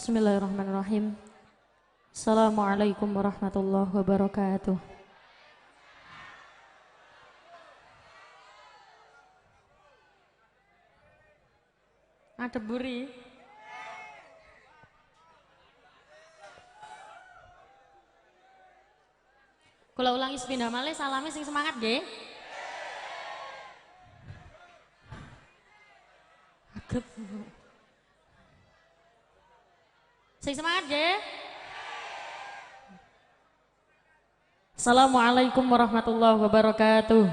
Bismillahirrahmanirrahim. Assalamualaikum warahmatullahi wabarakatuh. Ada buri. Kula ulangi sepindah malih salame sing semangat nggih. Agep. Sing semangat nggih. Assalamualaikum warahmatullahi wabarakatuh.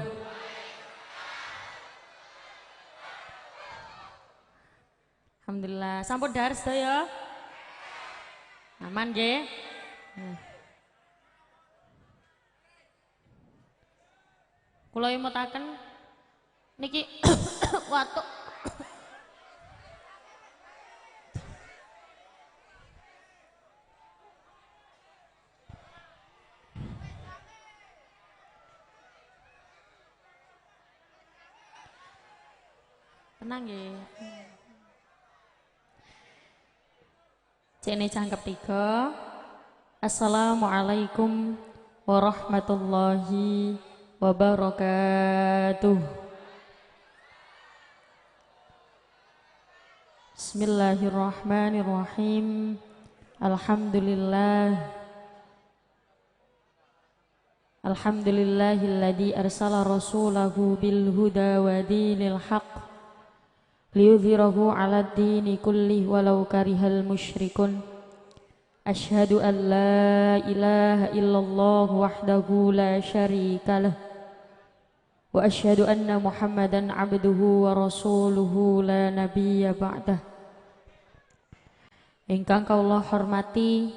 Alhamdulillah, sampun dahar sedaya. Aman nggih. Kula imutaken niki watuk tenang nggih. Cene cangkep 3. Assalamualaikum warahmatullahi wabarakatuh. Bismillahirrahmanirrahim. Alhamdulillahilladzi arsala rasulahu bil huda wa dinil haqq liyudhhirahu 'alad dini kullih walau karihal musyrikun. Asyhadu an la ilaha illallah wahdahu la syarikalah wa asyhadu anna Muhammadan 'abduhu wa rasuluhu la nabiyya ba'dah. Ingkang kawula hormati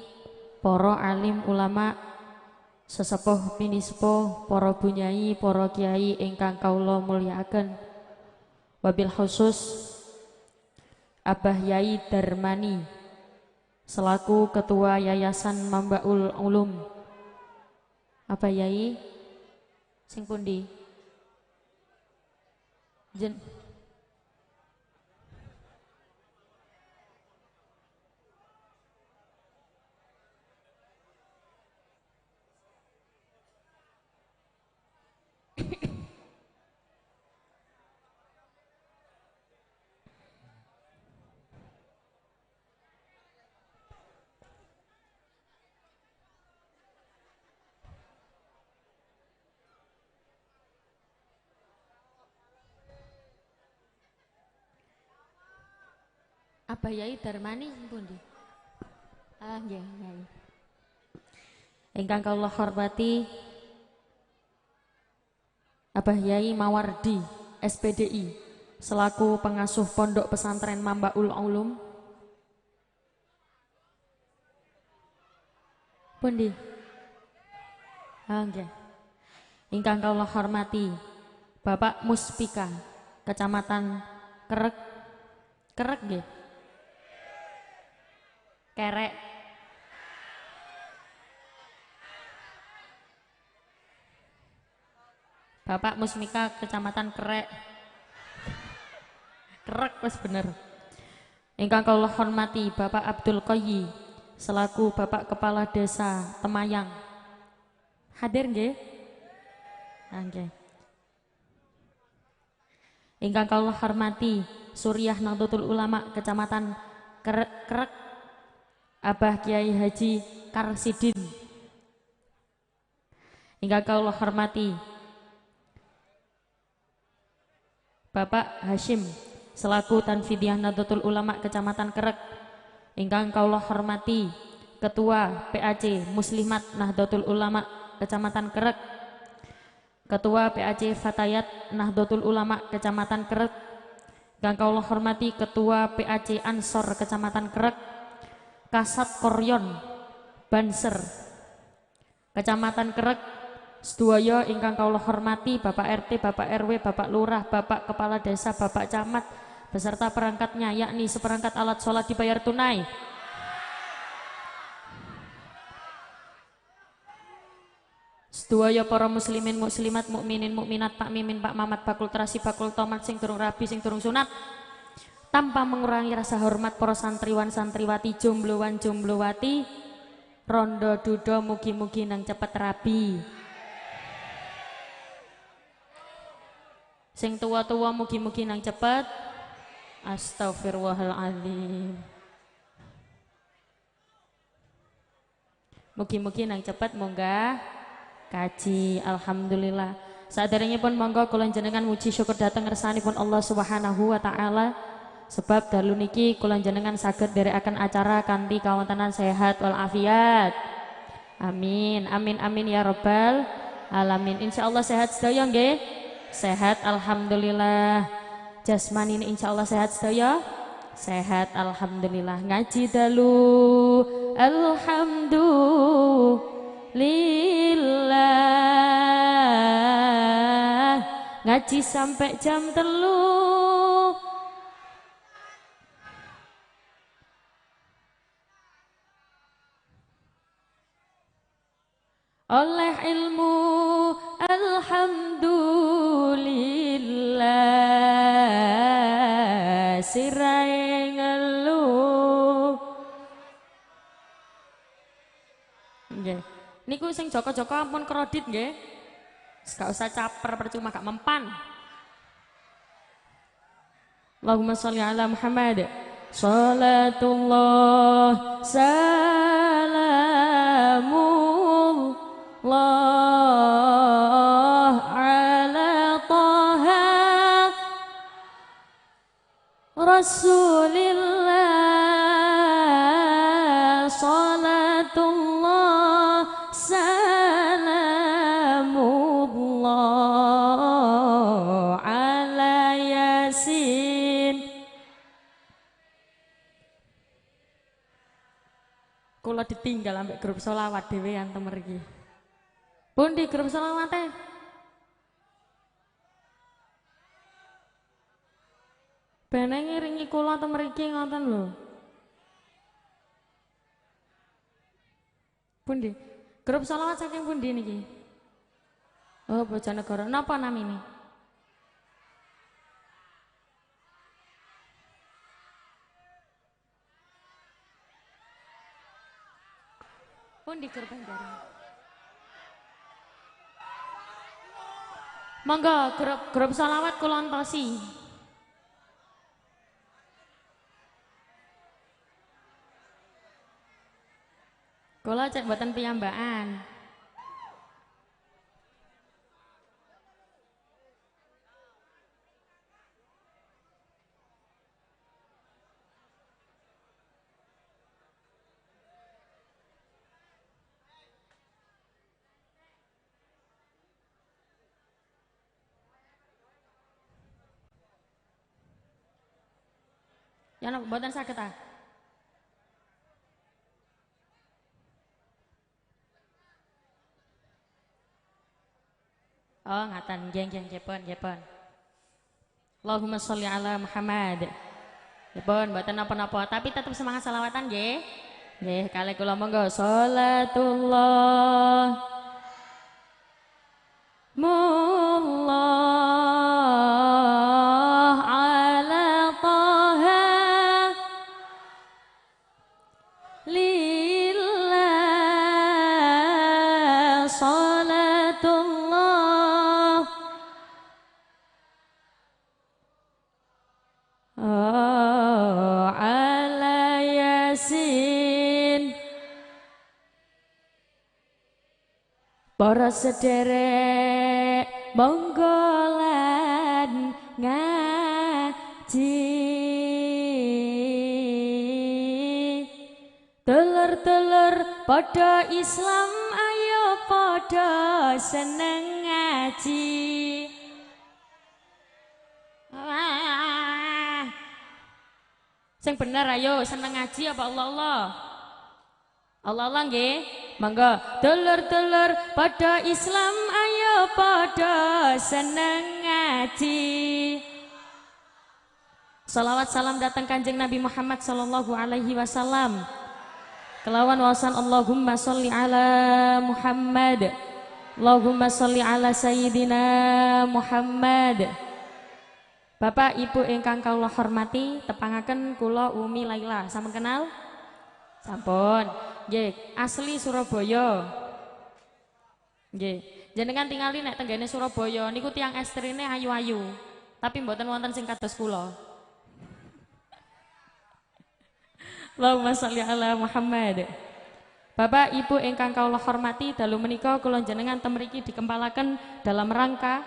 para alim ulama, sesepuh pinisepuh, para bunyai, para kiai ingkang kawula mulyakaken. Wabil khusus Abah Yai Darmani selaku Ketua Yayasan Mambaul Ulum. Abah Yai sing pundi? Abah Yai Darmani pundi? Nggih, Yai. Ingkang kawula hormati Abah Yai Mawardi SPDI selaku pengasuh Pondok Pesantren Mambaul Ulum. Pundi? Nggih. Ingkang kawula hormati Bapak Muspika Kecamatan Kerek nggih. Kerek. Bapak Musmika Kecamatan Kerek wis bener. Ingkang kawula hormati Bapak Abdul Qayyi selaku Bapak Kepala Desa Temayang. Hadir nggih? Nggih. Ingkang kawula hormati Suriah Nahdlatul Ulama Kecamatan Kerek Abah Kiai Haji Karsidin. Ingkang kawula hormati Bapak Hashim selaku Tanfidiyah Nahdlatul Ulama Kecamatan Kerek. Ingkang kawula hormati Ketua PAC Muslimat Nahdlatul Ulama Kecamatan Kerek, Ketua PAC Fatayat Nahdlatul Ulama Kecamatan Kerek. Ingkang kawula hormati Ketua PAC Ansor Kecamatan Kerek, Kasat Koryon Banser Kecamatan Kerek. Sedaya ingkang kawula hormati Bapak RT, Bapak RW, Bapak Lurah, Bapak Kepala Desa, Bapak Camat beserta perangkatnya, yakni seperangkat alat sholat dibayar tunai. Sedaya para muslimin muslimat, mukminin mukminat, Pak Mimin, Pak Mamat, Bakul Terasi, Bakul Tomat sing durung rabi, sing durung sunat. tanpa mengurangi rasa hormat para santriwan santriwati jomblowan jomblowati rondo dudo mugi-mugi nang cepet rabi. Sing tua-tua mugi-mugi nang cepet. Astagfirullahaladzim. Mugi-mugi nang cepet munggah kaji. Alhamdulillah. Saderengipun monggo kula jenengan muji syukur dhateng ngersanipun Allah Subhanahu wa taala. Sebab dalu niki kula jenengan saged nderekaken acara kanthi kawontenan sehat wal afiat. Amin. Amin amin ya rabbal alamin. Insyaallah sehat sedaya nggih. Sehat alhamdulillah. Jasmani ini insyaallah sehat sedaya. Sehat alhamdulillah. Ngaji dalu alhamdulillah. Ngaji sampai jam 3. Oleh ilmu alhamdulillah sirai ngeluh. Nggih. Niku sing joko-joko ampun kredit nggih. Gak usah caper percuma gak mempan. Allahumma sholli ala Muhammad. Salatullah salamullah ala taha Rasulillah. Salatullah salamullah ala Yasin. Kula ditinggal ambek grup sholawat dhewean temergi. Pun di grup sholawate. Bene ngiringi kula temergi ngoten lho. Pundi? Grup sholawat saking pundi niki? Oh, Bojonegoro. Napa namine? Pundi grup Banjaran? Monggo grup sholawat kula entosi. Kula cek mboten piyambakan. Ya napa mboten saged ta? Oh, ngaten nggih pun. Allahumma sholli ala Muhammad. Nggih, mboten napa-napa, tapi tetap semangat selawatan nggih. Nggih, kalih kula monggo salatullah mullah ala taha lillah salatullah ala Yasin. Para sederek monggolan ngaji, telur-telur padha Islam ayo padha seneng ngaji. Sing bener ayo seneng ngaji apa Allah? Allah nggih. Mangga telur-telur pada Islam ayo pada seneng ngaji. Salawat salam datang Kanjeng Nabi Muhammad sallallahu alaihi wasallam. Kelawan wasan Allahumma sholli ala Muhammad. Allahumma sholli ala sayyidina Muhammad. Bapak Ibu ingkang kula hormati, tepangaken kula Umi Laila. Sampun kenal? Sampun. Nggih, asli Surabaya. Nggih. Jenengan tingali nek tenggene Surabaya niku tiyang estrine ayu-ayu. Tapi mboten wonten sing kados kula. Allahumma sholli ala Muhammad. Bapak Ibu ingkang kula hormati, dalu menika kula jenengan temriki dikempalaken dalam rangka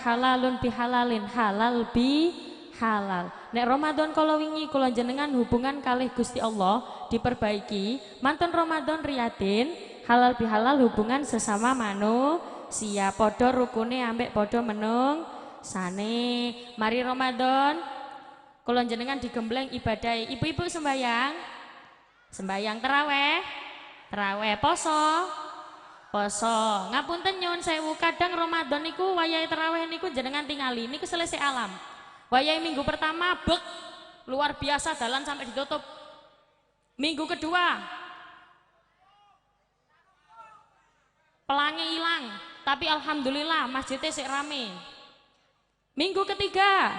halalun bihalalin, halal bi halal. Nek Ramadan kala wingi kula jenengan hubungan kalih Gusti Allah diperbaiki, mantun Ramadan riyadin halal bihalal hubungan sesama manusia, padha rukune ambek padha menung sane. Mari Ramadan kula jenengan digembleng ibadah. Ibu-ibu sembayang terawih, poso. Ngapunten nyuwun sewu, kadang Ramadan niku wayahe terawih niku jenengan tingali niku selesai alam. Wayahe minggu pertama bek luar biasa dalan sampai ditutup. Minggu kedua pelangi hilang, tapi alhamdulillah masjidnya sik rame. Minggu ketiga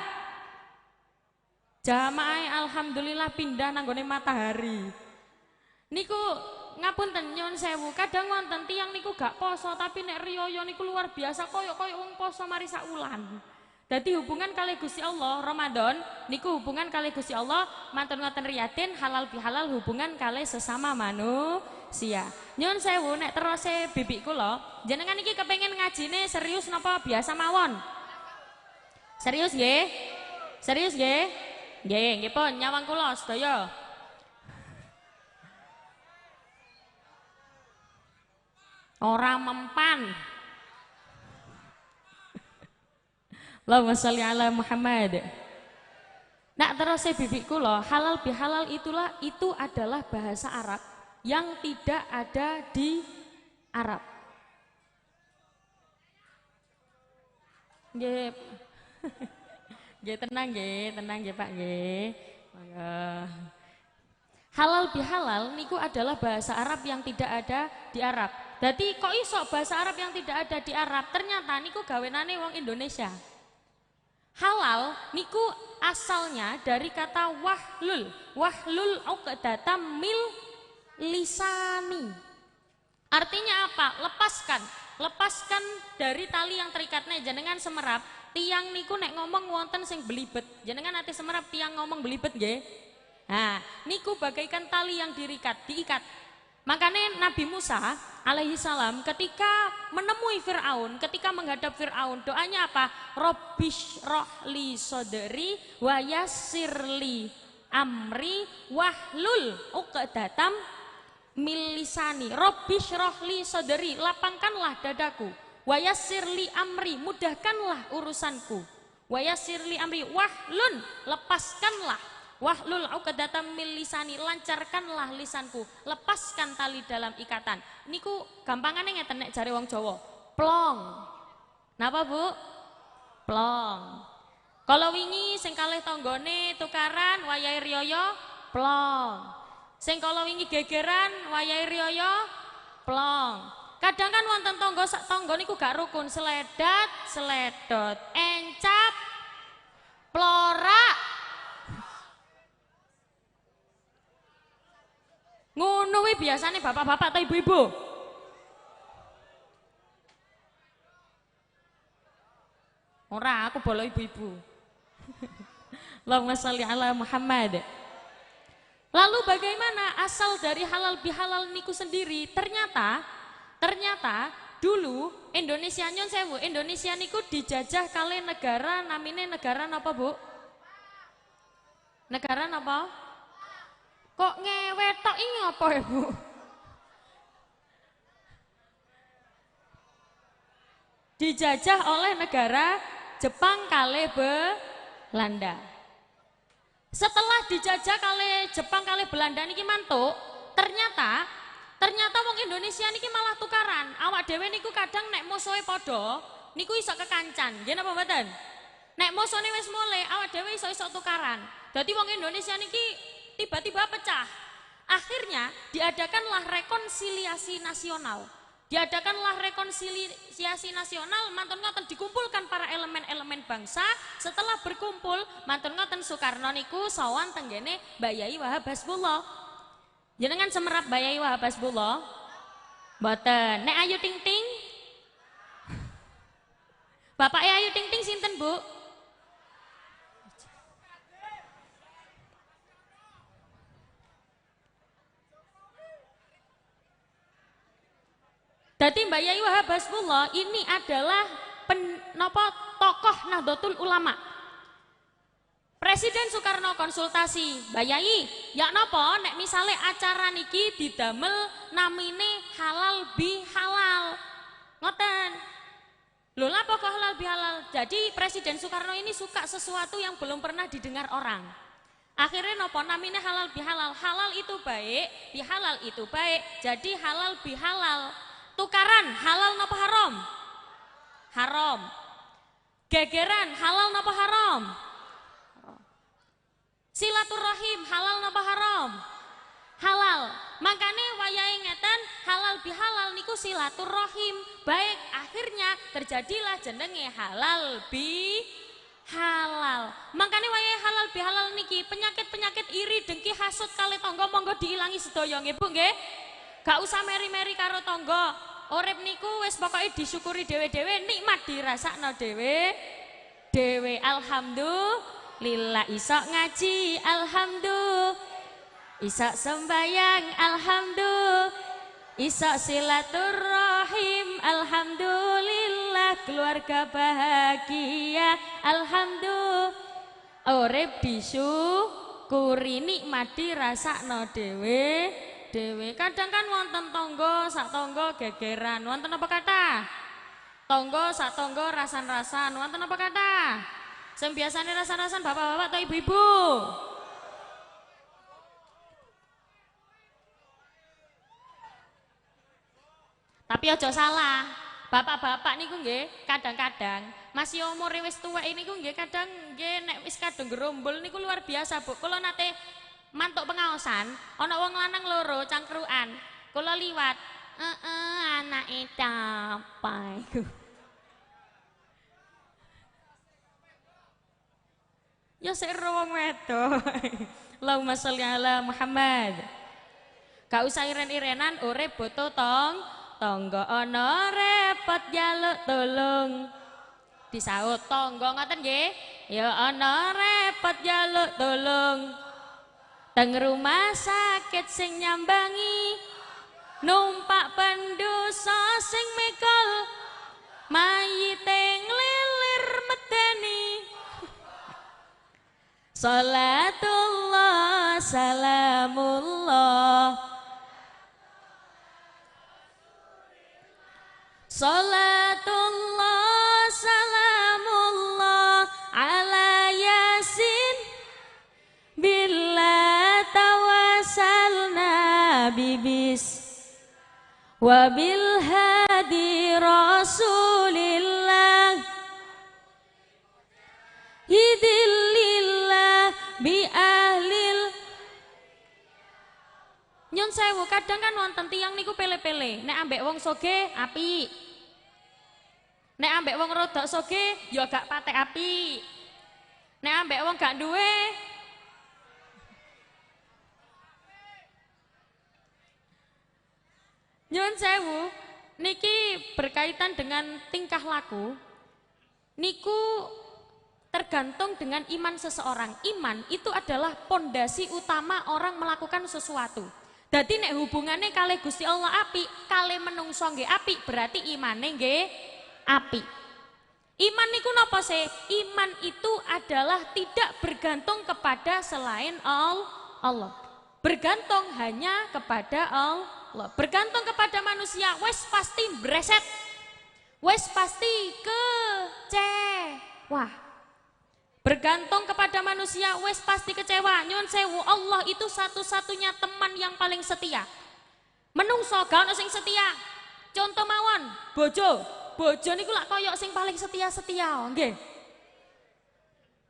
jamaah alhamdulillah pindah nanggone matahari. Niku ngapunten nyuwun sewu, kadang wonten tiyang niku gak poso tapi nek riyaya niku luar biasa koyok wong poso mari sak wulan. Dadi hubungan kalih Gusti Allah Ramadan niku hubungan kalih Gusti Allah mantun ngoten riyatin halal bihalal hubungan kalih sesama manusia. Nyuwun sewu nek terose bibik kula, jenengan iki kepengin ngajine serius napa biasa mawon? Serius nggih? Serius nggih? Nggih pun nyawang kula sedaya. Ora mempan. Allahumma sholli ala Muhammad. Nak terus bibik kula, halal bihalal itu adalah bahasa Arab yang tidak ada di Arab. Nggih. Nggih tenang nggih Pak nggih. Halal bihalal niku adalah bahasa Arab yang tidak ada di Arab. Jadi kok iso bahasa Arab yang tidak ada di Arab? Ternyata niku gawenane wong Indonesia. Halal niku asalnya dari kata wahlul uqdatam mil lisani. Artinya apa? Lepaskan dari tali yang terikatnya. Jenengan semerap tiang niku nek ngomong wonten sing belibet. Jenengan ati semerap tiang ngomong belibet nggih. Nah, niku bagaikan tali yang diikat. Makanya Nabi Musa alaihi salam ketika menemui Fir'aun, ketika menghadap Fir'aun, doanya apa? Robbish rohli soderi wa yassirli amri wahlul uqdatam milisani. Robbish rohli soderi, lapangkanlah dadaku. Wa yassirli amri, mudahkanlah urusanku. Wa yassirli amri wahlun, lepaskanlah. Wahlul uqdatam min lisani, lancarkanlah lisanku, lepaskan tali dalam ikatan. Niku gampangane ngeten nek jare wong Jawa. Plong. Napa, Bu? Plong. Kalau wingi sing kalih tanggane tukaran wayahe riyaya, plong. Sing kala wingi gegeran wayahe riyaya, plong. Kadang kan wonten tangga sak tangga niku gak rukun, sledot, encap, plorak. Ngono kuwi biasane bapak-bapak atau ibu-ibu. Ora, aku bolo ibu-ibu. Allahumma sholli ala Muhammad. Lalu bagaimana asal dari halal bihalal niku sendiri? Ternyata dulu Indonesia nyon sewu, Indonesia niku dijajah kali negara namine negara napa, Bu? Negara napa? Kok ngewetok ini apa ya, Bu? Dijajah oleh negara Jepang kali Belanda. Setelah dijajah kali Jepang kali Belanda niki mantuk, ternyata wong Indonesia niki malah tukaran. Awak dhewe niku kadang nek musuhe padha niku iso kekancan. Nggih napa mboten? Nek musuhne wis mulai, awak dhewe iso tukaran. Dadi wong Indonesia niki tiba-tiba pecah. Akhirnya diadakanlah rekonsiliasi nasional. Diadakanlah rekonsiliasi nasional, mantun ngoten dikumpulkan para elemen-elemen bangsa. Setelah berkumpul, mantun ngoten Soekarno niku sowan tenggene Mbak Yai Wahab Hasbullah. Jenengan semerap Mbak Yai Wahab Hasbullah? Mboten. Nek Ayu Ting Ting? Bapak Ayu Ting Ting sinten, Bu? Jadi Mbak Yai Wahab Hasbullah ini adalah tokoh Nahdlatul Ulama. Presiden Soekarno konsultasi, Mbak Yai, ya napa nek misale acara niki didamel namine halal bi halal. Ngoten. Lho napa kok halal bi halal? Jadi Presiden Soekarno ini suka sesuatu yang belum pernah didengar orang. Akhirnya napa namine halal bi halal. Halal itu baik, bi halal itu baik. Jadi halal bi halal. Tukaran halal napa haram? Haram. Gegeran halal napa haram? Silaturahim halal napa haram? Halal. Makanya wayahe ngeten halal bihalal niku silaturahim. Baik, akhirnya terjadilah jenenge halal bi halal. Makanya wayahe halal bihalal niki penyakit-penyakit iri, dengki, hasud kali tangga monggo diilangi sedaya nggih Bu nggih. Gak usah meri-meri karo tangga. Urip niku wis pokoke disyukuri dhewe-dhewe, nikmat dirasakno dhewe. Alhamdulillah iso ngaji, alhamdulillah iso sembayang, alhamdulillah iso silaturahim, alhamdulillah keluarga bahagia, alhamdulillah urip disyukuri, nikmat dirasakno dhewe. Kadang kan wonten tangga sak tangga gegeran, wonten apa kata? Tangga sak tangga rasan-rasan, wonten apa kata? Sing biasane rasan-rasan bapak-bapak atau ibu-ibu? Tapi ojo salah, bapak-bapak niku nggih kadang-kadang masih umur wis tuwek niku nggih kadang nggih nek wis kadung gerombol niku luar biasa Bu. Kula nate mantuk pengaosan, ana wong lanang loro cangkruan. Kula liwat, anake apa iku? Ya sik wong wedok. Allahumma sholli ala Muhammad. Gak usah iren-irenan urip boto tangga ana repot jaluk tulung. Disaut tangga ngoten nggih. Ya ana repot jaluk tulung. Teng rumah sakit sing nyambangi, numpak pendosa sing mikul, mayite nglilir medeni. Salatullah salamullah, salatullah salamullah ala yasin billah tawassalna bibis wabil hadi rasulillah hidillillah bi ahlil. Nyun sewu kadang kan wonten tiyang niku pele-pele nek ambek wong soge api, nek ambek wong rodok soge ya gak patek api, nek ambek wong gak duwe nyun sewu niki berkaitan dengan tingkah laku niku tergantung dengan iman seseorang. Iman itu adalah pondasi utama orang melakukan sesuatu. Jadi nek hubungannya kali Gusti Allah api, kali menungso nggih api, berarti imane nggih api. Iman niku napa sih? Iman itu adalah tidak bergantung kepada selain Allah. Bergantung hanya kepada Allah. Bergantung kepada manusia, wes pasti breset, wes pasti kecewa. Bergantung kepada manusia, wes pasti kecewa. Nyun sewu, Allah itu satu-satunya teman yang paling setia. Menungso gak ono sing setia. Contoh mawon, bojo niku lak koyok sing paling setia-setia, nggih.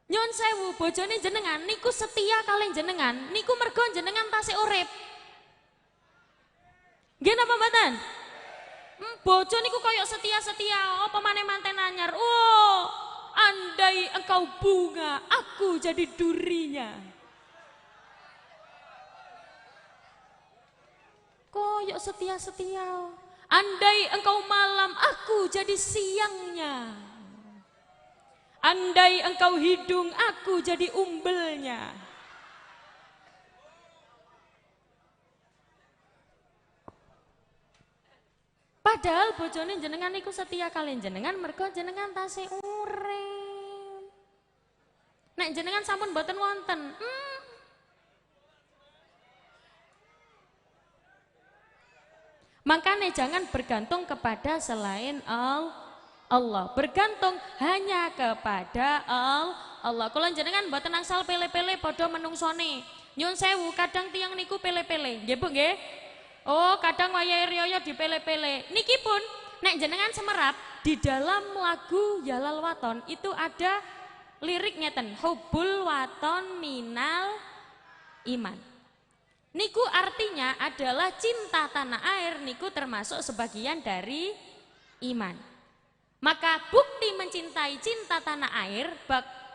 Nyun sewu, bojone jenengan niku setia kalih jenengan, niku mergo jenengan tasih urip. Nggih napa mboten? Bojo niku koyok setia-setia, apa maneh manten anyar. Oh, andai engkau bunga, aku jadi durinya. Koyok setia-setia. Andai engkau malam, aku jadi siangnya. Andai engkau hidung, aku jadi umbelnya. Padahal bojone jenengan iku setia kalian jenengan mergo jenengan tasih urip. Nek jenengan sampun boten wonten, makanya jangan bergantung kepada selain Allah. Bergantung hanya kepada Allah. Kalau jenengan mboten angsal pele-pele padha menungsone. Nyun sewu kadang tiang niku pele-pele. Nggih Bu nggih? Oh, kadang wayahe riyaya dipele-pele. Niki pun nek jenengan semerap di dalam lagu Yalal Waton itu ada lirik ngeten, hubbul waton minal iman. Niku artinya adalah cinta tanah air niku termasuk sebagian dari iman. Maka bukti mencintai cinta tanah air,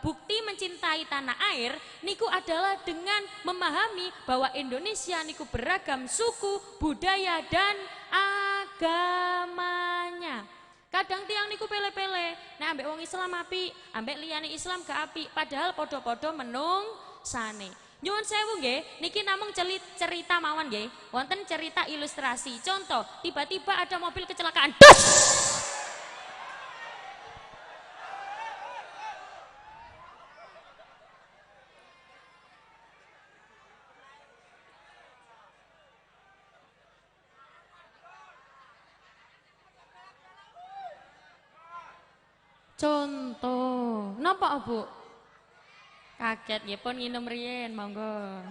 bukti mencintai tanah air niku adalah dengan memahami bahwa Indonesia niku beragam suku, budaya dan agamanya. Kadang tiang niku pele-pele, nah ambek wong Islam api, ambek liyane Islam gak api, padahal podo-podo menung sane. Nyuwun sewu nggih, niki namung cerita mawon nggih. Wonten cerita ilustrasi. Contoh, tiba-tiba ada mobil kecelakaan. Dus! Contoh, napa Bu? Kaget nggih pun nginum riyen, monggo.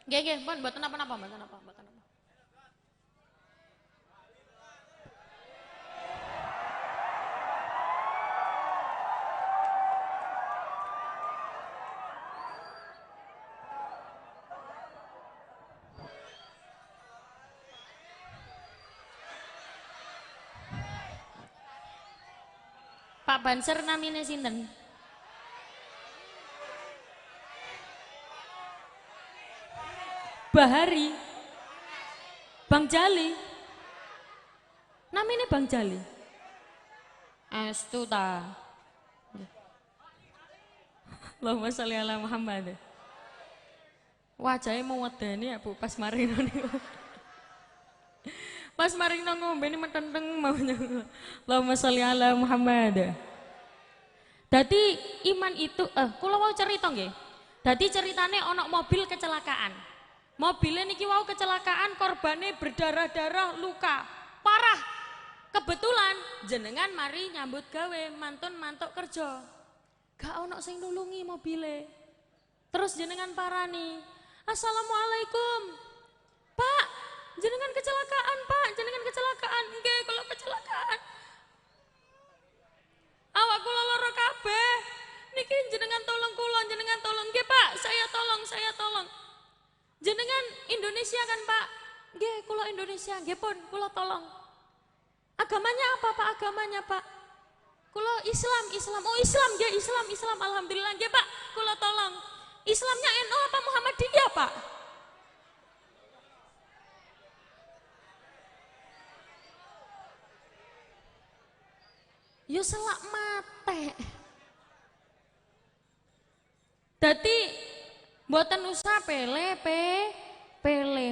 Nggih, pun mboten napa-napa, mboten napa. Pak Banser namine sinten? Bahari, Bang Jali, namanya Bang Jali. Astu ta. Allahumma sholli ala Muhammad. Wajahnya mau wedeni ya Bu pas marino niku. Pas marino ngombe ini metenteng maunya. Allahumma sholli ala Muhammad. Dadi iman itu kula mau cerita nggih. Dadi ceritane ana mobil kecelakaan. Mobilnya niki wau kecelakaan, korbannya berdarah-darah, luka parah. Kebetulan jenengan mari nyambut gawe, mantun mantuk kerja. Gak ono sing nulungi mobilnya. Terus jenengan parani, assalamualaikum, Pak, jenengan kecelakaan Pak, jenengan kecelakaan. Nggih, kalau kecelakaan awak kula lara kabeh. Niki jenengan tolong kula, jenengan tolong. Nggih Pak, saya tolong. Jenengan Indonesia kan Pak? Nggih, kula Indonesia. Nggih pun, kula tolong. Agamanya apa Pak? Agamanya Pak? Kula Islam. Oh Islam, nggih Islam. Alhamdulillah nggih Pak, kula tolong. Islamnya NU apa Muhammadiyah Pak? Yo selak mate. Dadi mboten usah pele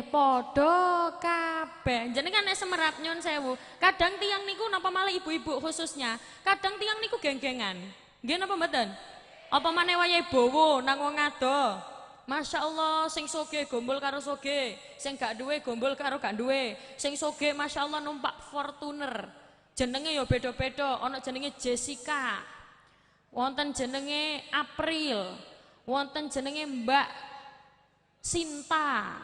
podo kabeh. Jenengan nek semerap nyun sewu. Kadang tiang niku napa malah ibu-ibu khususnya. Kadang tiang niku geng-gengan. Nggih napa mboten? Apa maneh wayahe bowo nang wong ado. Masya Allah, sing soge gombol karo soge, sing gak duwe gombol karo gak duwe. Sing soge Masya Allah numpak Fortuner. Jenenge ya beda-beda, ana jenenge Jessica. Wonten jenenge April. Wonten jenenge Mbak Sinta.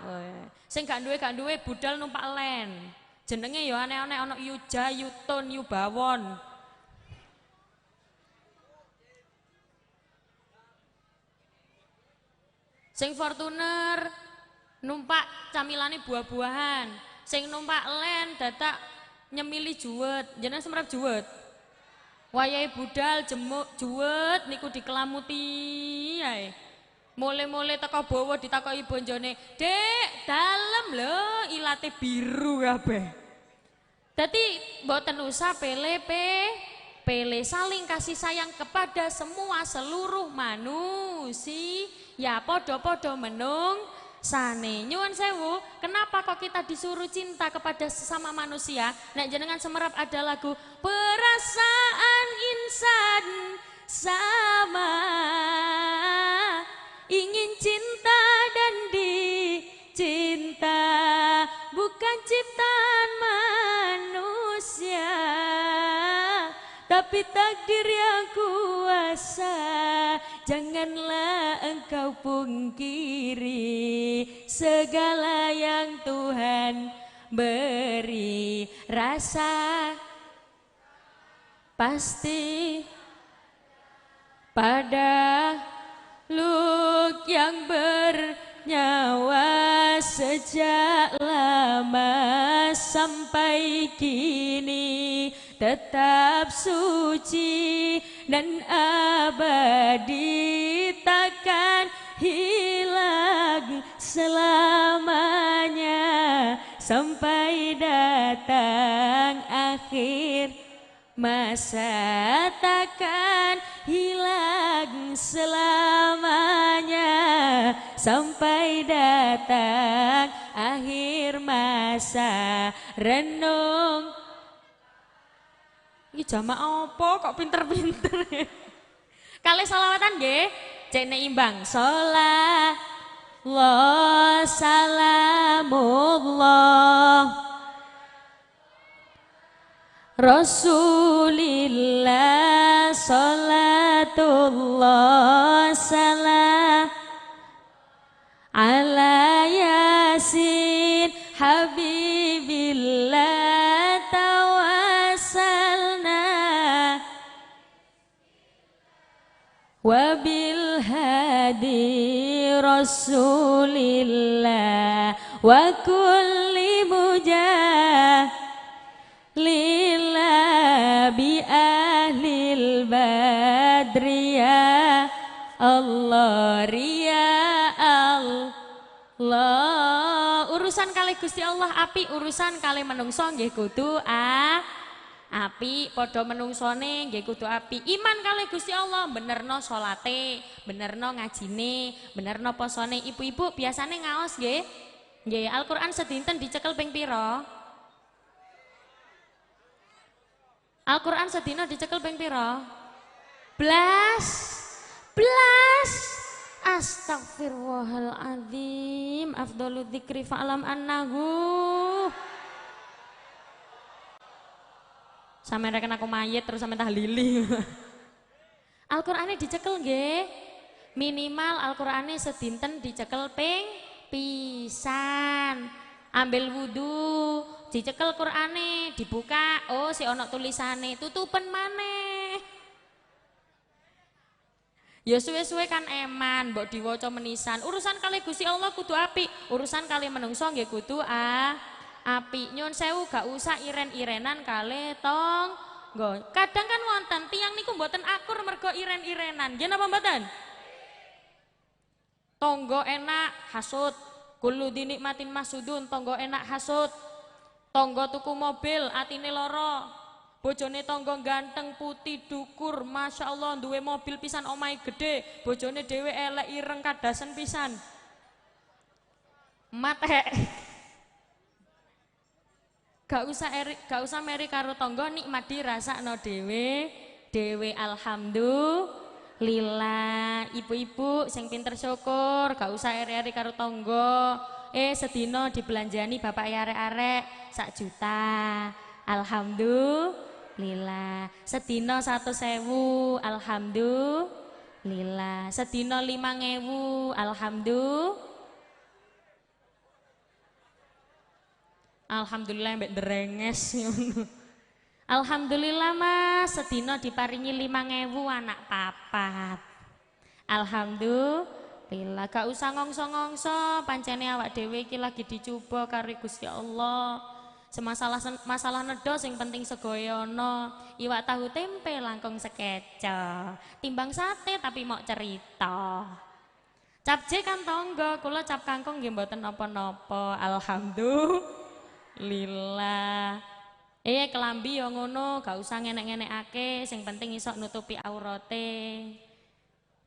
Sing gak duwe budal numpak len. Jenenge ya aneh-aneh, ana Yuja, Yutun, Yubawon. Sing Fortuner numpak camilane buah-buahan, sing numpak len dadak nyemili juwet, jenengan semrep juwet. Wayahe budal jemuk juwet niku dikelamuti ae. Mule-mule teko bawa ditakoki bonjone, "Dek, dalem lho, ilate biru kabeh." Dadi mboten usah pele saling kasih sayang kepada semua seluruh manusia. Ya podo-podo menung sane. Nyuwun sewu, kenapa kok kita disuruh cinta kepada sesama manusia? Nek jenengan semerap ada lagu perasaan insan sama, ingin cinta dan dicinta, bukan ciptaan manusia, tapi takdir yang kuasa. Janganlah engkau pungkiri segala yang Tuhan beri. Rasa pasti pada luk yang bernyawa sejak lama sampai kini, tetap suci dan abadi, takkan hilang selamanya sampai datang akhir masa, takkan hilang selamanya sampai datang akhir masa. Renung iki jamaah apa kok pinter-pinter. Kali salawatan nggih, cene imbang. Sholawat salamullah Rasulillah, salatullah salam ala yasin habibillah tawassalna wabil hadi rasulillah wa kulli lillah bi ahlil badriya Allah riya Allah. Urusan kali Gusti Allah api, urusan kali menungso nggih kudu api, padha menungsone nggih kudu api. Iman kali Gusti Allah, benerno salate, benerno ngajine, benerno posone. Ibu-ibu biasane ngaos nggih. Nggih, Al-Qur'an sedinten dicekel ping pira? Al-Qur'an sedina dicekel ping pira? Blas. Astagfirullahaladzim. Afdhalu dzikri fa'lam annahu. Sampe reken aku mayit terus sampe tahlili. Al-Qur'ane dicekel nggih. Minimal Al-Qur'ane sedinten dicekel ping pisan. Ambil wudu, dicekel Qur'ane, dibuka, oh si ono tulisane, tutupen maneh. Ya suwe-suwe kan eman, mbok diwaca menisan. Urusan kali Gusti Allah kudu apik, urusan kali menungso nggih kudu apik. Nyun sewu gak usah iren-irenan kali tonggo. Kadang kan wonten tiyang niku mboten akur mergo iren-irenan. Nggih napa mboten? Tonggo enak hasud, kullu dinikmatin masudun. Tonggo enak hasud, tonggo tuku mobil atine loro, bojone tonggo ganteng putih dukur, masya Allah duwe mobil pisan omahe gede, bojone dhewe elek ireng kadasen pisan, mate. Gak usah meri karo tonggo, nikmat dirasakno dhewe alhamdulillah. lila. Ibu-ibu sing pinter syukur, gak usah eri-eri karo tangga. Sedina dibelanjani bapak arek-arek 1 juta. Alhamdulillah. Sedina 100.000. Alhamdulillah. Sedina 5.000. Alhamdulillah mbek derenges ngono. Alhamdulillah Mas, sedina diparingi 5.000 anak papat. Alhamdulillah, gak usah ngongso-ngongso, pancene awak dhewe iki lagi dicoba karo Gusti Allah. Masalah nedo sing penting segoyono, iwak tahu tempe langkung sekeco. Timbang sate tapi mau cerita. Capje kan tonggo, kula cap kangkung nggih mboten napa-napa. Alhamdulillah. Kelambi ya ngono, gak usah ngenek-ngenekake, sing penting iso nutupi aurate.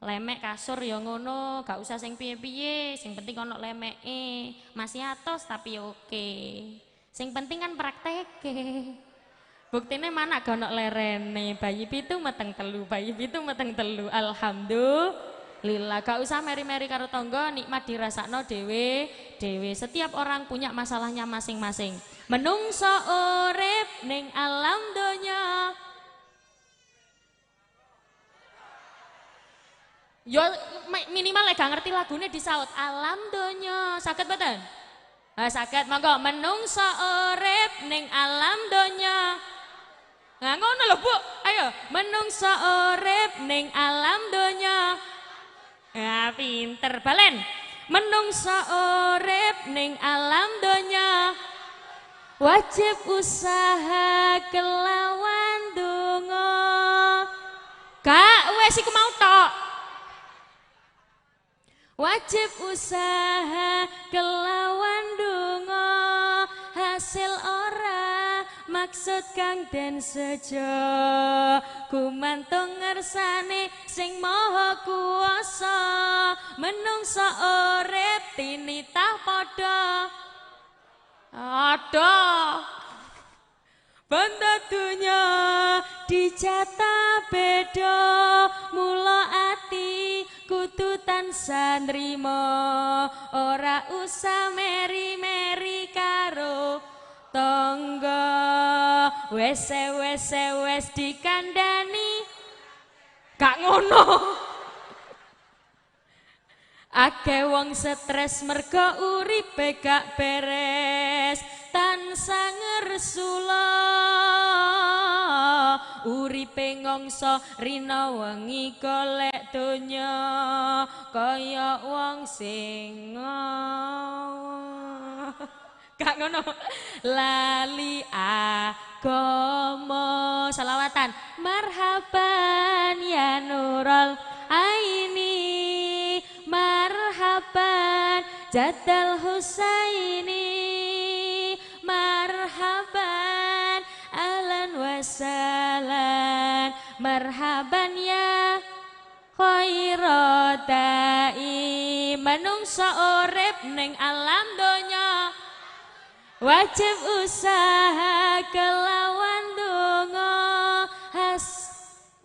Lemek kasur ya ngono, gak usah sing piye-piye, sing penting ono lemeke. Masih atos tapi oke. Sing penting kan prakteke. Buktine mana gak ono lerene, bayi pitu meteng telu. Alhamdulillah, gak usah meri-meri karo tangga, nikmat dirasakno dhewe. Setiap orang punya masalahnya masing-masing. Menungso urip ning alam donya. Yo minimal lek gak ngerti lagune disaut alam donya. Saged mboten? Saged, monggo menungso urip ning alam donya. Nah ngono lho Bu. Ayo, menungso urip ning alam donya. Pinter balen. Menungso urip ning alam donya. Wajib usaha kelawan donga. Kak, wes iku mau tok. Wajib usaha kelawan donga. Hasil ora maksud kang den sejo. Gumantung ngersane sing maha kuwasa. Menungso urip tinitah padha. Ada banda dunya dijata beda. Mula ati kudu tansah nrimo. Ora usah meri-meri karo tangga. Wes dikandani gak ngono. Akeh wong stres mergo uripe gak beres. Tansah ngersula uripe ngongso rina wengi golek donya. Kaya wong sing gak ngono. Lali agama. Selawatan. Marhaban ya Nurul Aini. Marhaban Jadal Husaini. Marhaban ahlan wa sahlan. Marhaban ya khairadai. Menungso urip ning alam donya. Wajib usaha kelawan donga.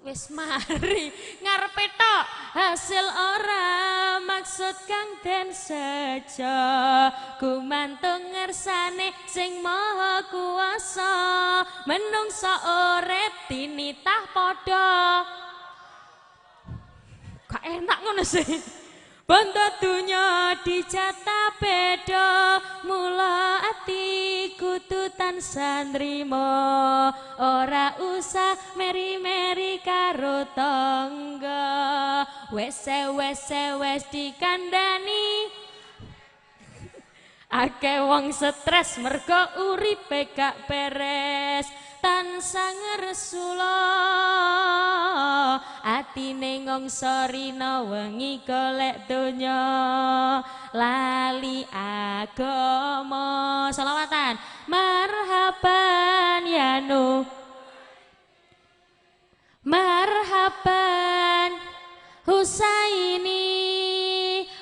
Wis mari ngarepe tok hasil ora maksud kang den sejo. Gumantung ngersane sing maha kuwasa. Menungso urip tinitah padha. Gak enak ngono sih. Banda dunya dijata beda. Mula ati kudu tansah nrimo. Ora usah meri-meri karo tangga. Wes dikandani. Akeh wong stres mergo uripe gak beres. Tansah ngresula atine ngongso rina wengi golek donya. Lali agama. Selawatan. Marhaban ya nu. Marhaban Husaini.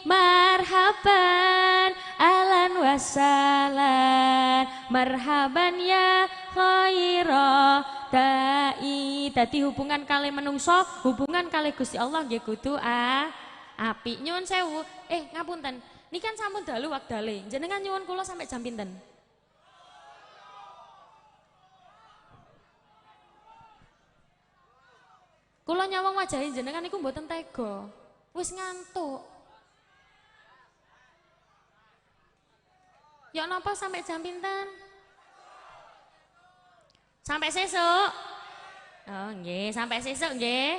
Marhaban ahlan wa sahlan. marhaban ya khaira dai. Dadi hubungan kali menungso, hubungan kali Gusti Allah nggih kudu apik. Nyuwun sewu, ngapunten. Niki kan sampun dalu wektale. Jenengan nyuwun kula sampai jam pinten? Kula nyawang wajahe jenengan niku mboten tega. Wis ngantuk. Ya napa sampai jam pinten? Sampai sesuk? Oh nggih, sampai sesuk nggih.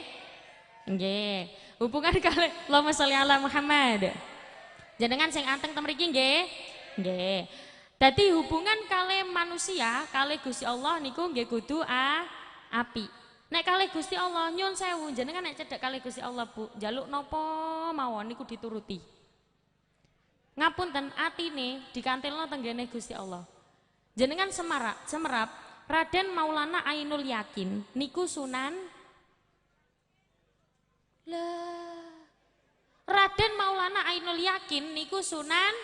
Nggih. Hubungan kali Allahumma sholli ala Muhammad. Jenengan sing anteng ten mriki nggih. Nggih. Dadi hubungan kali manusia, kali Gusti Allah niku nggih kudu apik. Nek kali Gusti Allah nyun sewu jenengan nek cedhek kali Gusti Allah Bu, njaluk napa mawon niku dituruti. Ngapunten atine dikantilno tenggene Gusti Allah. Jenengan semerap Raden Maulana Ainul Yakin niku Sunan lah. Raden Maulana Ainul Yakin niku Sunan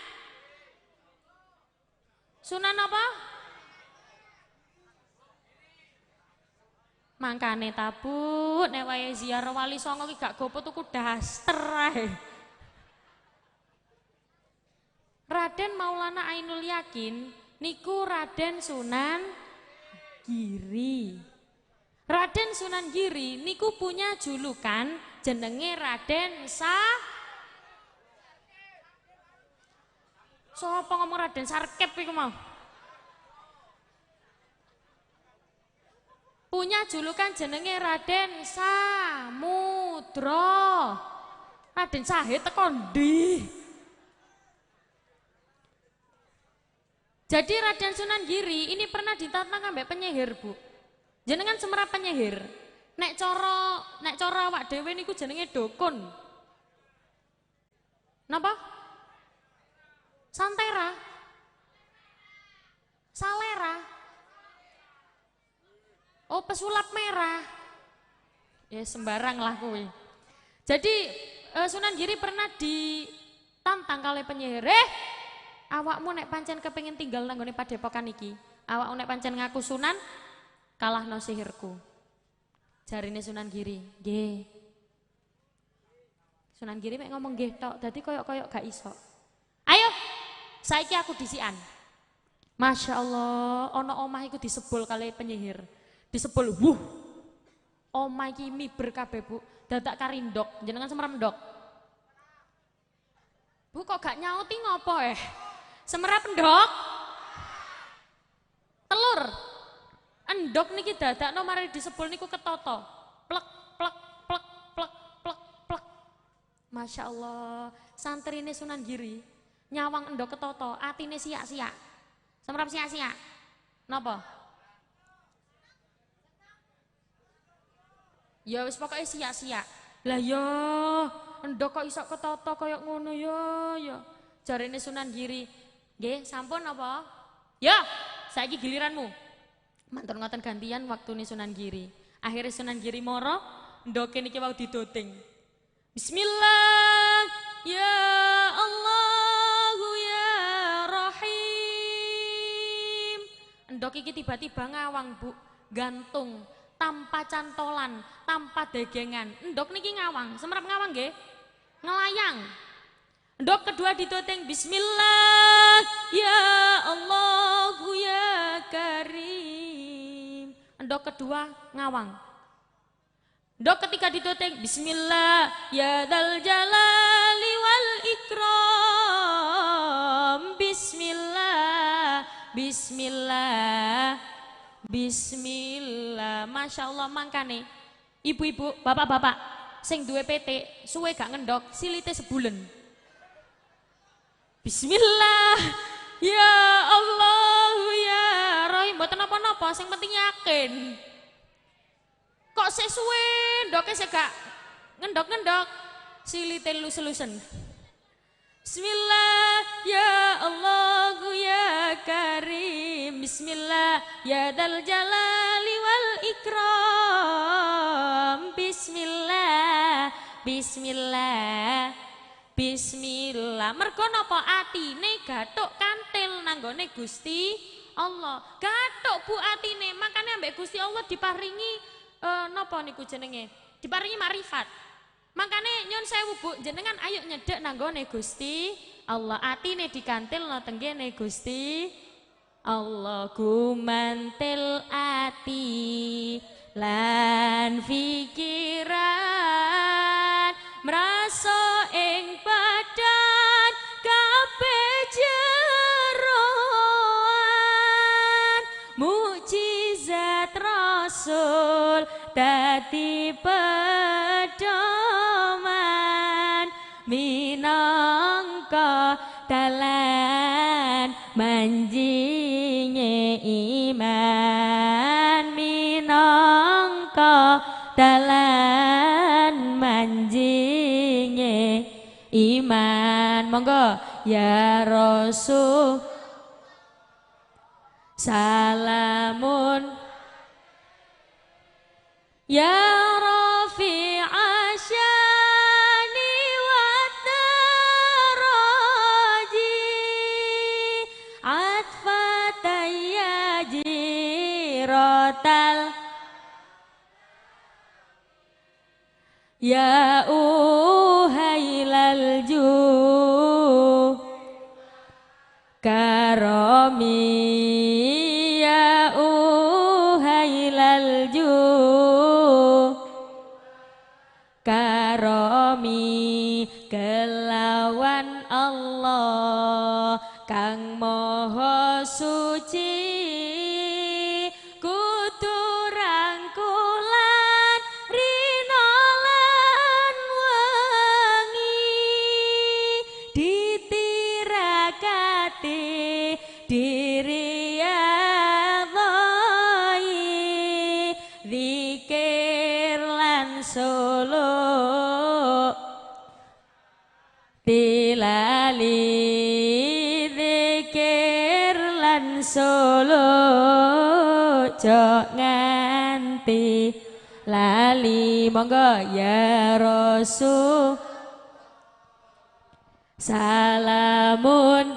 apa? Mangkane tabut nek wae ziarah Wali Songo ki gak gopo tuku daster ae. Raden Maulana Ainul Yakin niku Raden Sunan Giri. Raden Sunan Giri niku punya julukan jenenge Raden Sopo ngomong Raden Sarkep iku mau? Punya julukan jenenge Raden Samudra. Raden Sahe teko ndi? Jadi Raden Sunan Giri ini pernah ditantang ambek penyihir, Bu. Jenengan semerap penyihir. Nek cara awak dhewe niku jenenge dukun. Napa? Santera. Salera. Oh, pesulap merah. Ya sembarang lah kuwi. Jadi Sunan Giri pernah ditantang kali penyihir. Awakmu nek pancen kepengin tinggal nang nggone padepokan iki, awakmu nek pancen ngaku Sunan, kalahno sihirku. Jarine Sunan Giri, nggih. Sunan Giri mek ngomong nggih tok, dadi koyok-koyok gak iso. Ayo, saiki aku disian. Masya Allah, ono omah iku disebul kali penyihir. Disebul, omah iki miber kabeh Bu, dadak karindok, jenengan semerap ndok. Bu kok gak nyauti ngopo Semerap ndok? Telur. Endok niki dadakno mari disebul niku ketoto. Plek plek plek plek plek plek. Masya Allah, santrine Sunan Giri nyawang endok ketoto, atine siak-siak. Semerap siak-siak. Napa? Ya wis pokoke sia-sia. Lah ya, endok kok iso ketoto kaya ngono ya. Jarene Sunan Giri, nggih, sampun apa? Ya, saiki giliranmu. Mantun ngoten gantian waktune Sunan Giri. Akhirnya Sunan Giri moro, ndoke niki wau didoteng. Bismillah, ya Allah ya Rahim. Endok iki tiba-tiba ngawang, Bu, gantung. Tanpa cantolan, tanpa degengan. Endok niki ngawang, semerap ngawang nggih? Ngelayang. Endok kedua ditoteng Bismillah ya Allah ya Karim. Endok kedua ngawang. Endok ketiga ditoteng Bismillah ya Dzal Jalali wal Ikram. Bismillah, Bismillah. Bismillah, Masya Allah mangkane ibu-ibu, bapak-bapak sing duwe PT suwe gak ngendok silite sebulan. Bismillah ya Allah ya Rahim, mboten napa-napa, sing penting yakin. Kok sik suwe ndoke sik gak ngendok-ngendok silite lus-lusen. Bismillah ya Allah ya Karim. Bismillah ya Dzal Jalali wal Ikram. Bismillah, Bismillah, Bismillah. Mergo napa atine gathuk kantil nanggone Gusti Allah. Gathuk Bu atine, makane ambek Gusti Allah diparingi napa niku jenenge? Diparingi makrifat. Makane nyun sewu Bu, jenengan ayo nyedek nanggone Gusti Allah. Atine dikantilno tenggene Gusti Allah. Gumantil ati lan pikiran mraso ing badan kabeh jeroan mukjizat Rasul dadi pedoman minangka dalan manjinge iman minangka dalan manjinge iman. Monggo ya Rasul salamun ya Rafi'a syani wa taraji atfataya jirotal ya uhailal ju karomi ya uhailal ju karomi kelawan Allah kang moho suci kudu rangkulan rino lan wengi ditirakati diri Allahi zikir lan solo tilali zikir lan solo jok nganti lali. Monggo ya Rasul salamun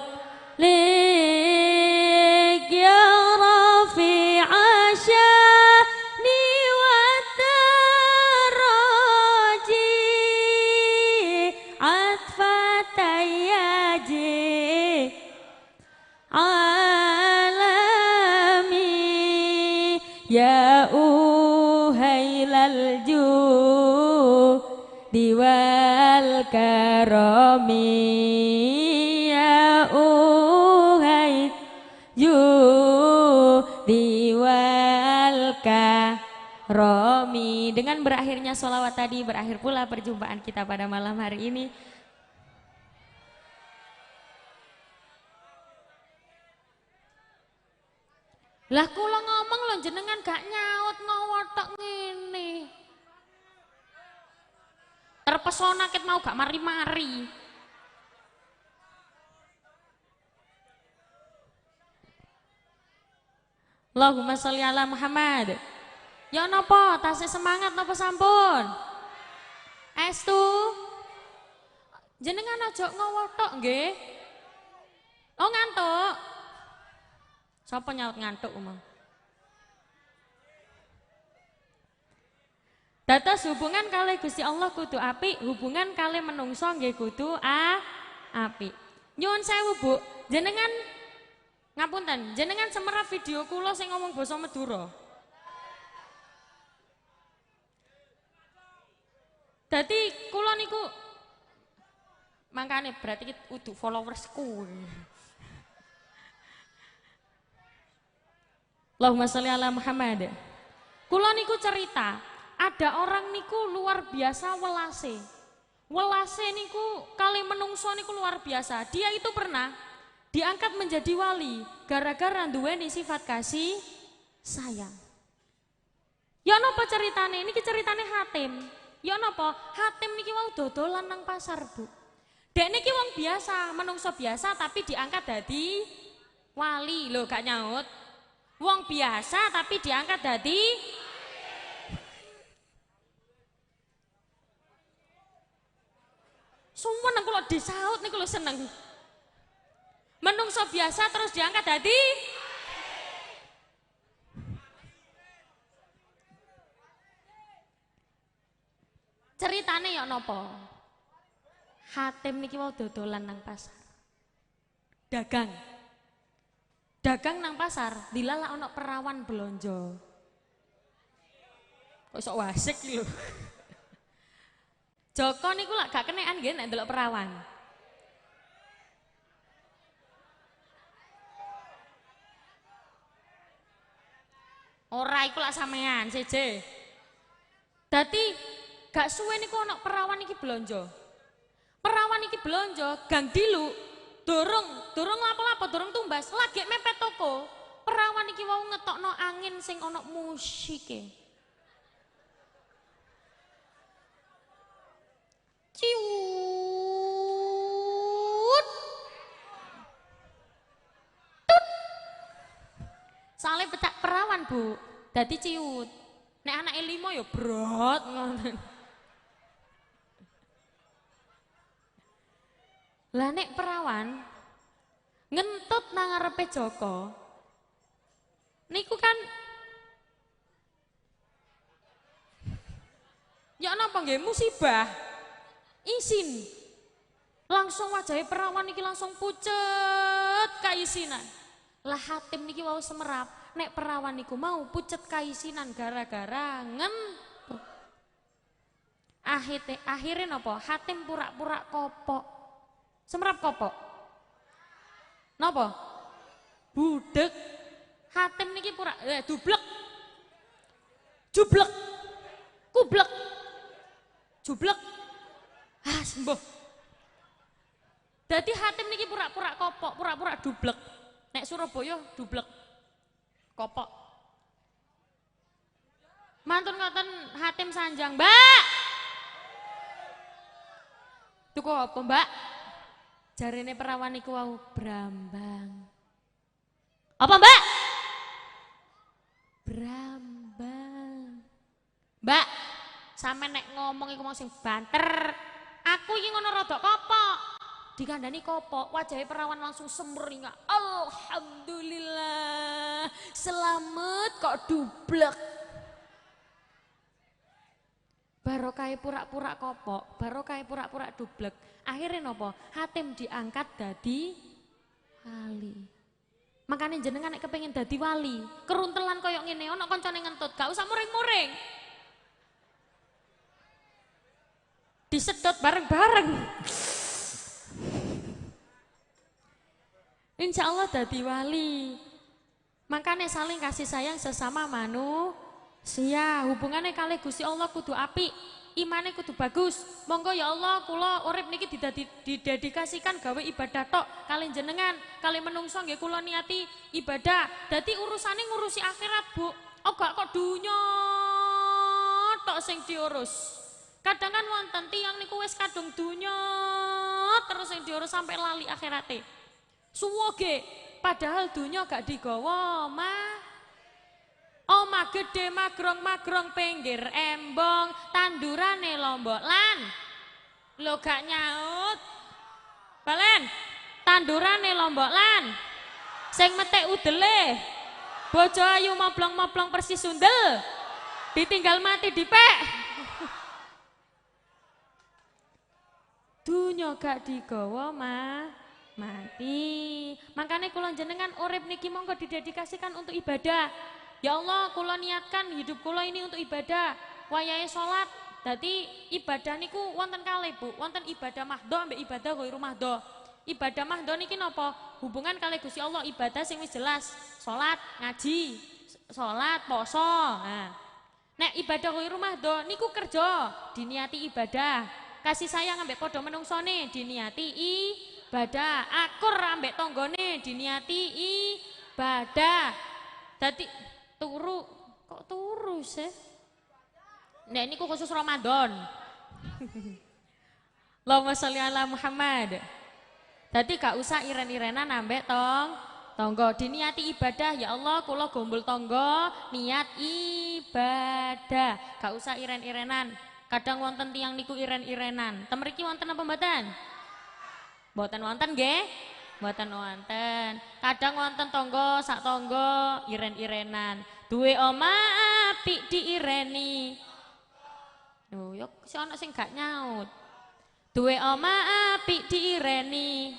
lik ya Rafi'a syani wa taraji atfatayaji alami ya uhailal ju diwal karomi ya uhai ju diwal karomi. Dengan berakhirnya sholawat tadi berakhir pula perjumpaan kita pada malam hari ini. Lah kula ngomong lho jenengan gak nyaut ngowotok ngene. Terpesona ket mau gak mari-mari. Allahumma sholli ala Muhammad. Ya napa tasih semangat napa sampun? Estu. Jenengan aja ngowotok nggih. Oh ngantuk. Sapa nyaut ngantuk umum? Dados hubungan kali Gusti Allah kudu apik, hubungan kali menungso nggih kudu apik. Nyuwun sewu Bu, jenengan ngapunten, jenengan semerap video kula sing ngomong basa Madura. Dadi kula niku mangkane berarti kudu followersku. Allahumma sholli ala Muhammad. Kula niku cerita ada orang niku luar biasa welase. Welase niku kali menungso niku luar biasa. Dia itu pernah diangkat menjadi wali gara-gara duweni sifat kasih sayang. Ya napa ceritane? Niki ceritane Hatim. Ya napa? Hatim niki wau dodolan nang pasar, Bu. Dek niki wong biasa, menungso biasa tapi diangkat dadi wali. Lho gak nyaut. Wong biasa tapi diangkat dadi semua nang kula disaut niku lho seneng. Menungso biasa terus diangkat dadi Ceritane ya napa? Hatim niki mau dodolan nang pasar. Dagang. Dagang nang pasar, dilala ana perawan belanja. Kok sok wasik lho. Joko niku lak gak kenekan nggih nek ndelok perawan. Ora iku lak sampean seje. Dadi gak suwe niku ana perawan iki blonjo. Perawan iki blonjo gang dilu durung lapo-lapo durung tumbas lagi mepet toko. Perawan iki wau ngetokno angin sing ana musike. Ciut. Tut. Soale pecak perawan, Bu. Dadi ciut. Nek anake 5 ya brot ngoten. Lah nek perawan ngentut nang ngarepe Joko. Niku kan ya napa nggih musibah. Isin. Langsung wajahe perawan iki langsung pucet kaisinan. Lah Hatim niki wau semerap, nek perawan niku mau pucet kaisinan gara-gara ngentut. Akhirnya napa? Hatim pura-pura kopok. Semerap kopok. Napa? Budek. Hatim niki pura dublek. Jublek. Kublek. Jublek. Ah, sembuh. Dadi Hatim niki pura-pura kopok, pura-pura dublek. Nek Surabaya dublek. Kopok. Mantun ngoten Hatim sanjang, "Mbak." Tuku apa, Mbak? Jarene perawan niku wau brambang. Apa, Mbak? Brambang. Mbak, sampe nek ngomong iku mau sing banter. Aku iki ngono rada kopok. Dikandani kopok, wajahe perawan langsung semringak. Alhamdulillah, selamat kok dublek. Barokai pura-pura kopok, barokai pura-pura dublek. Akhirnya nopo? Hatim diangkat dadi wali. Makanya jenengan nek kepengin dadi wali, keruntelan koyok ngene ana kancane ngentut, gak usah muring-muring. Disedot bareng-bareng. Insya Allah dadi wali. Makanya saling kasih sayang sesama manusia. Hubungannya kali Gusti Allah kudu apik, imane kudu bagus. Monggo ya Allah kula urip niki didedikasikan gawe ibadah tok kali jenengan, kali menungso nggih kula niati ibadah. Dadi urusane ngurusi akhirat, Bu. Oh gak kok dunya tok sing diurus. Kadang kan wonten tiyang niku wis kadung dunya terus sing diurus sampai lali akhirate. Suwoge padahal dunya gak digawa omah. Omah gede magrong-magrong pinggir embong, tandurane lombok lan lo gak nyaut. Balen, tandurane lombok lan sing metek udele. Bojo ayu moblong-moblong persis sundel. Ditinggal mati dipek. Dunya gak digawa mati. Makanya kula jenengan urip niki monggo didedikasikan untuk ibadah. Ya Allah, kula niatkan hidup kula ini untuk ibadah. Wayahe salat, dadi ibadah niku wonten kalih, Bu. Wonten ibadah mahdho ambek ibadah ghairu mahdho. Ibadah mahdho niki napa? Hubungan kalih Gusti Allah, ibadah sing wis jelas. Salat, ngaji, salat, poso. Nah. Nek ibadah ghairu mahdho niku kerja, diniati ibadah. Kasih sayang ambek padha menungsone diniati ibadah. Akur ambek tanggane diniati ibadah. Dadi turu kok turu sih? Nek niku khusus Ramadan. Allahumma sholli ala Muhammad. Dadi gak usah iren-irenan ambek tonggo diniati ibadah. Ya Allah kula gombol tonggo niat ibadah. Gak usah iren-irenan. Kadang wonten tiang niku iren-irenan. Temriki wonten apa mboten? Mboten wonten nggih? Mboten wonten. Kadang wonten tonggo sak tonggo iren-irenan. Duwe omah apik diireni. Oh, yo si ana sing gak nyaut. Duwe oma apik diireni.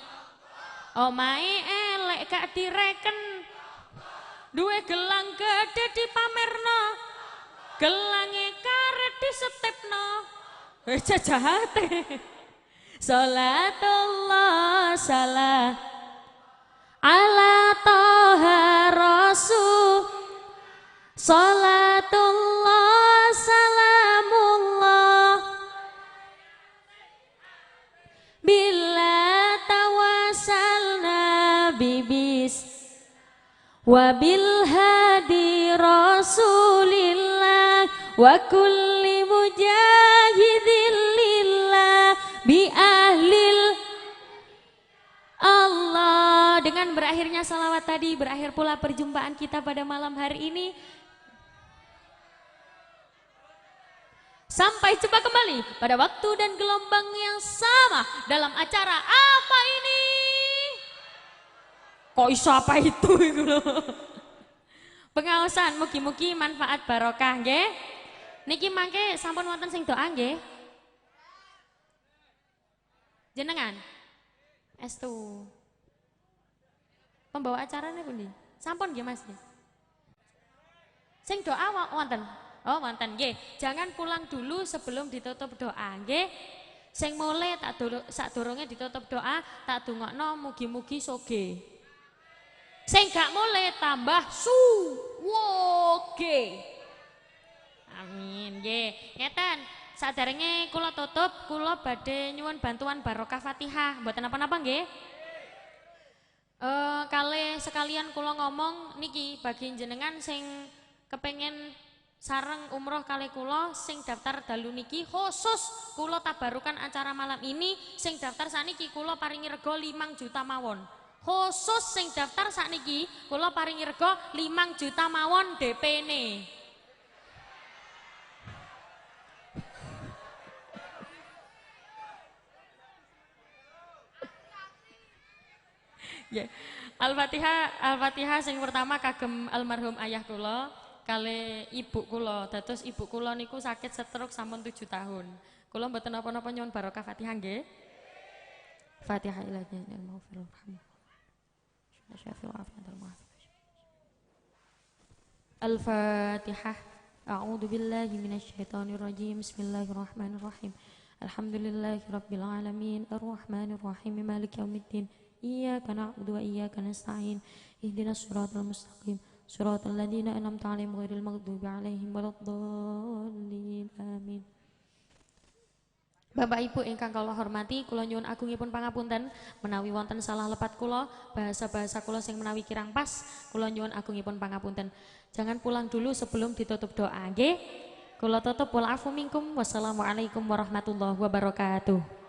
Omahe elek gak direken. Duwe gelang gede dipamerno. Gelange karet disetepno. Jajahate. Salatullah salam ala toha rasul. Salatullah salamullah bila tawasalna bibis wabil hadi rasulillah wa kulli mujahidin lillah bi ahlil Allah. Dengan berakhirnya salawat tadi berakhir pula perjumpaan kita pada malam hari ini. Sampai jumpa kembali pada waktu dan gelombang yang sama dalam acara apa ini? Kok iso apa itu? Pengaosan mugi-mugi manfaat barokah nggih. Niki mangke sampun wonten sing doa nggih. Jenengan estu. Pembawa acaranya pundi? Sampun nggih Mas nggih. Sing doa wonten. Oh wonten nggih. Jangan pulang dulu sebelum ditutup doa nggih. Sing mulai sadurunge ditutup doa tak dongakno mugi-mugi soge. Sing gak mulai tambah suwoge. Amin nggih. Ngeten, saderenge kula tutup kula badhe nyuwun bantuan barokah Fatihah. Mboten apa-apa nggih. Kale sekalian kula ngomong niki bagi jenengan sing kepengen sareng umroh kali kula sing daftar dalu niki khusus kula tabarukan acara malam ini sing daftar saniki kula paringi rega 5 juta mawon. Khusus sing daftar sakniki kula paringi rega 5 juta mawon DP-ne. Yeah. Al-Fatihah sing pertama kagem almarhum ayah kula kali ibu kula. Dados ibu kula niku sakit stroke sampun 7 tahun. Kula mboten napa-napa nyuwun barokah Fatihah nggih. Fatihah ilahnya al-maghfirur rahim. Al-Fatihah. A'udzu billahi minasyaitonir rajim. Bismillahirrahmanirrahim. Alhamdulillahirabbil alamin arrahmanir rahim maliki yaumiddin. Iyyaka na'budu wa iyyaka nasta'in. Ihdinas siratal mustaqim. Siratal ladzina an'amta 'alaihim ghairil maghdubi 'alaihim waladdallin. Amin. Bapak Ibu ingkang kula hormati, kula nyuwun agungipun pangapunten menawi wonten salah lepat kula, bahasa-bahasa kula sing menawi kirang pas, kula nyuwun agungipun pangapunten. Jangan pulang dulu sebelum ditutup doa nggih. Kula tutup wal afu minkum. Wassalamualaikum warahmatullahi wabarakatuh.